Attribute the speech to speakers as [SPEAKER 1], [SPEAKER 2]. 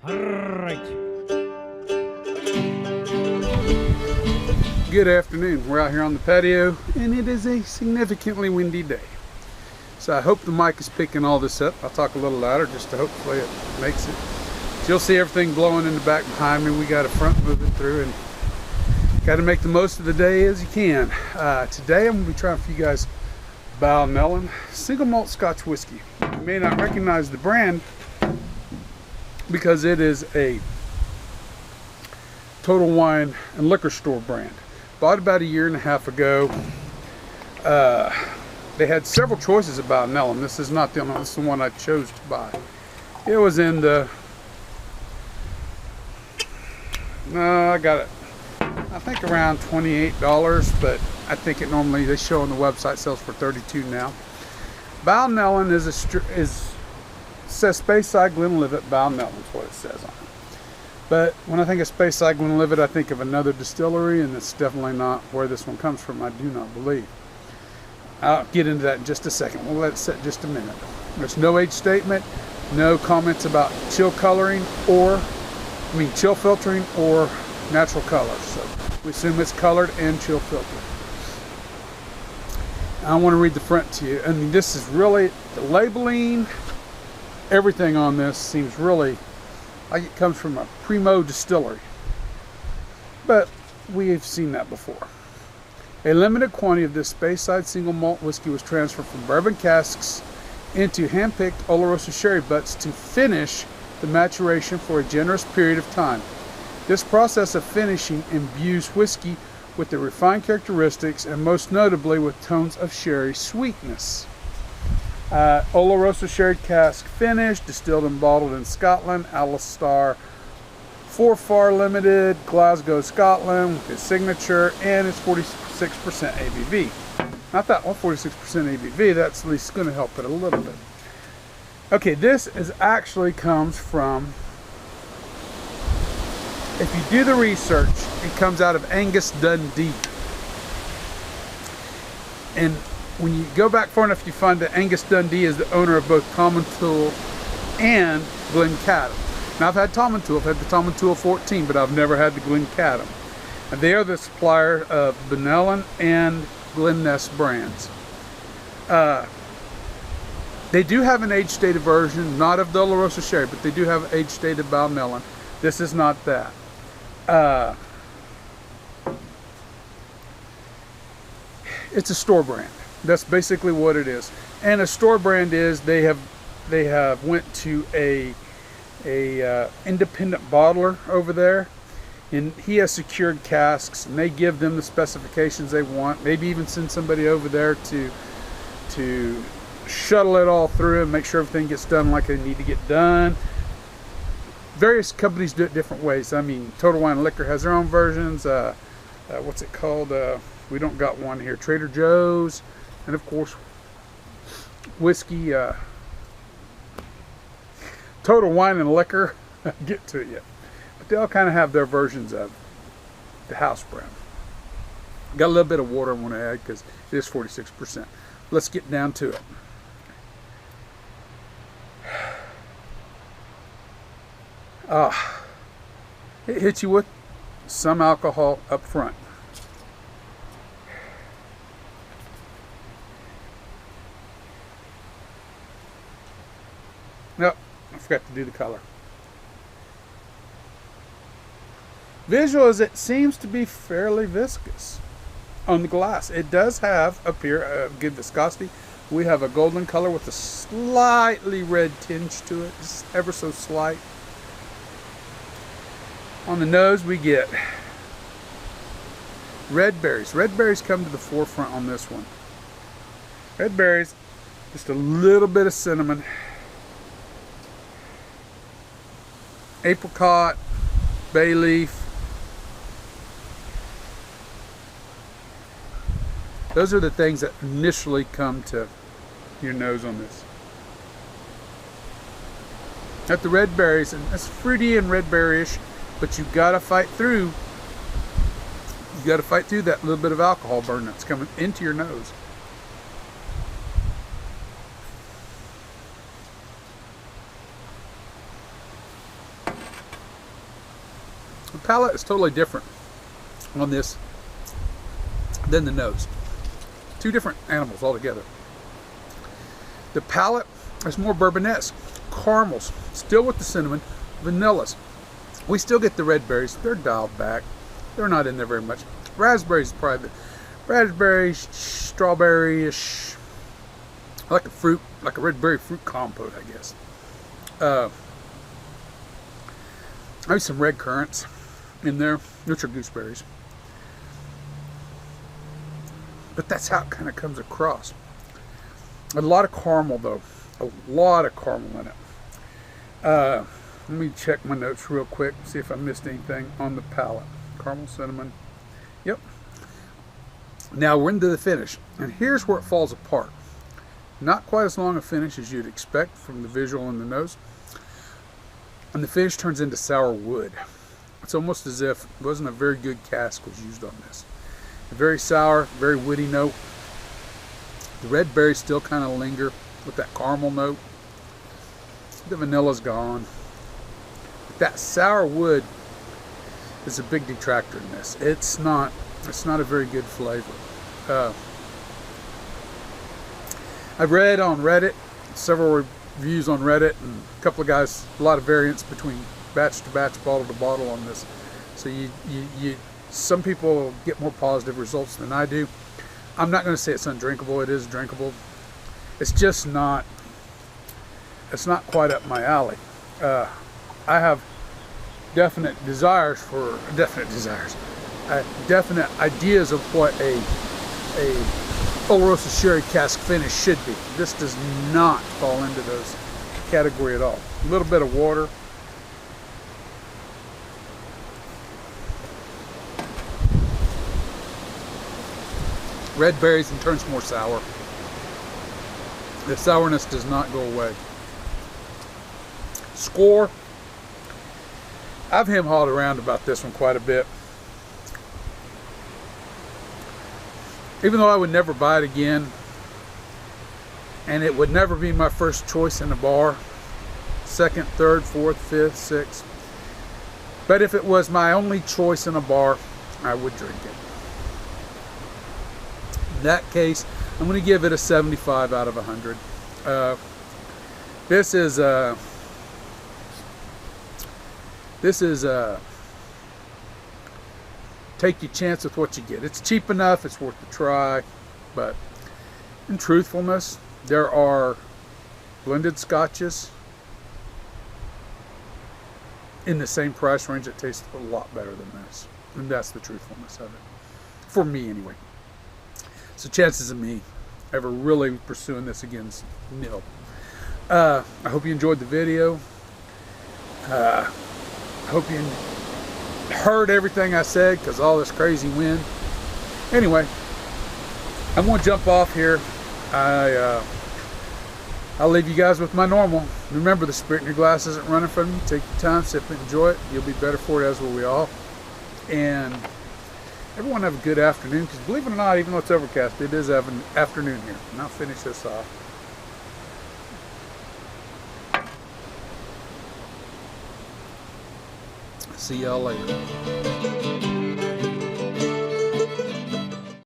[SPEAKER 1] Alright.
[SPEAKER 2] Good afternoon. We're out here on the patio and it is a significantly windy day. So I hope the mic is picking all this up. I'll talk a little louder just to hopefully it makes it. So you'll see everything blowing in the back behind me. We got a front moving through and got to make the most of the day as you can. Today I'm going to be trying for you guys Balnellan single malt Scotch whiskey. You may not recognize the brand because it is a Total Wine and Liquor Store brand. Bought about a year and a half ago. They had several choices of Balnellan. This is not the only one. This is the one I chose to buy. It was in the... No, I got it. I think around $28, but I think it normally, they show on the website, sells for $32 now. Balnellan says Speyside Glenlivet Balnellan is what it says on it. But when I think of Speyside Glenlivet, I think of another distillery, and it's definitely not where this one comes from, I do not believe. I'll get into that in just a second. We'll let it sit just a minute. There's no age statement, no comments about chill coloring chill filtering or natural colors. So we assume it's colored and chill filtered. I want to read the front to you. I mean, this is really, the labeling, everything on this seems really like it comes from a primo distillery. But we've seen that before. A limited quantity of this Speyside single malt whiskey was transferred from bourbon casks into hand-picked Oloroso sherry butts to finish the maturation for a generous period of time. This process of finishing imbues whiskey with the refined characteristics and most notably with tones of sherry sweetness. Oloroso sherry cask finish, distilled and bottled in Scotland, Alistar Forfar Limited, Glasgow, Scotland, with its signature, and it's 46% ABV. Not that one, 46% ABV, that's at least going to help it a little bit. Okay, this actually comes from, if you do the research, it comes out of Angus Dundee. And when you go back far enough, you find that Angus Dundee is the owner of both Tomintoul and Glencadam. Now, I've had Tomintoul, I've had the Tomintoul 14, but I've never had the Glencadam. And they are the supplier of Balnellan and Glen-Ness brands. They do have an age-stated version, not of the Oloroso sherry, but they do have age-stated Balnellan. This is not that. It's a store brand. That's basically what it is. And a store brand is they have went to a independent bottler over there, and he has secured casks, and they give them the specifications they want. Maybe even send somebody over there to shuttle it all through and make sure everything gets done like they need to get done. Various companies do it different ways. I mean, Total Wine and Liquor has their own versions. What's it called? We don't got one here. Trader Joe's, and of course, Whisk'e'y. Total Wine and Liquor, I'll get to you. But they all kind of have their versions of the house brand. Got a little bit of water I want to add because it is 46%. Let's get down to it. It hits you with some alcohol up front. No, I forgot to do the color. Visual as it seems to be fairly viscous on the glass. It does have up here a good viscosity. We have a golden color with a slightly red tinge to it, just ever so slight. On the nose we get red berries. Red berries come to the forefront on this one. Red berries, just a little bit of cinnamon, apricot, bay leaf. Those are the things that initially come to your nose on this. Got the red berries, and it's fruity and red berry-ish, but you've got to fight through. You got to fight through that little bit of alcohol burn that's coming into your nose. The palate is totally different on this than the nose. Two different animals altogether. The palate is more bourbonesque, caramels, still with the cinnamon, vanillas. We still get the red berries. They're dialed back. They're not in there very much. Raspberries, probably raspberry, strawberry-ish, like a fruit, like a red berry fruit compote, I guess. Maybe some red currants in there, which are gooseberries. But that's how it kind of comes across. A lot of caramel, though. A lot of caramel in it. Let me check my notes real quick, see if I missed anything on the palate. Caramel, cinnamon. Yep. Now we're into the finish. And here's where it falls apart. Not quite as long a finish as you'd expect from the visual and the nose. And the finish turns into sour wood. It's almost as if it wasn't a very good cask was used on this. A very sour, very woody note. The red berries still kind of linger with that caramel note. The vanilla's gone. But that sour wood is a big detractor in this. It's not a very good flavor. I've read on Reddit, several reviews on Reddit, and a couple of guys, a lot of variance between batch to batch, bottle to bottle on this. So some people get more positive results than I do. I'm not going to say it's undrinkable. It is drinkable. It's just not. It's not quite up my alley. I have definite ideas of what a Oloroso sherry cask finish should be. This does not fall into those category at all. A little bit of water. Red berries and turns more sour. The sourness does not go away. Score. I've hem-hawed around about this one quite a bit. Even though I would never buy it again, and it would never be my first choice in a bar, second, third, fourth, fifth, sixth. But if it was my only choice in a bar, I would drink it. In that case, I'm going to give it a 75 out of 100. This is take your chance with what you get. It's cheap enough, it's worth the try, but in truthfulness, there are blended scotches in the same price range that taste a lot better than this, and that's the truthfulness of it, for me anyway. So chances of me ever really pursuing this again is nil. I hope you enjoyed the video. I hope you heard everything I said, because all this crazy wind. Anyway, I'm going to jump off here. I'll leave you guys with my normal. Remember, the spirit in your glass isn't running from you. Take your time, sip it, enjoy it. You'll be better for it, as will we all. And everyone have a good afternoon, because believe it or not, even though it's overcast, it is afternoon here. And I'll finish this off. See y'all later.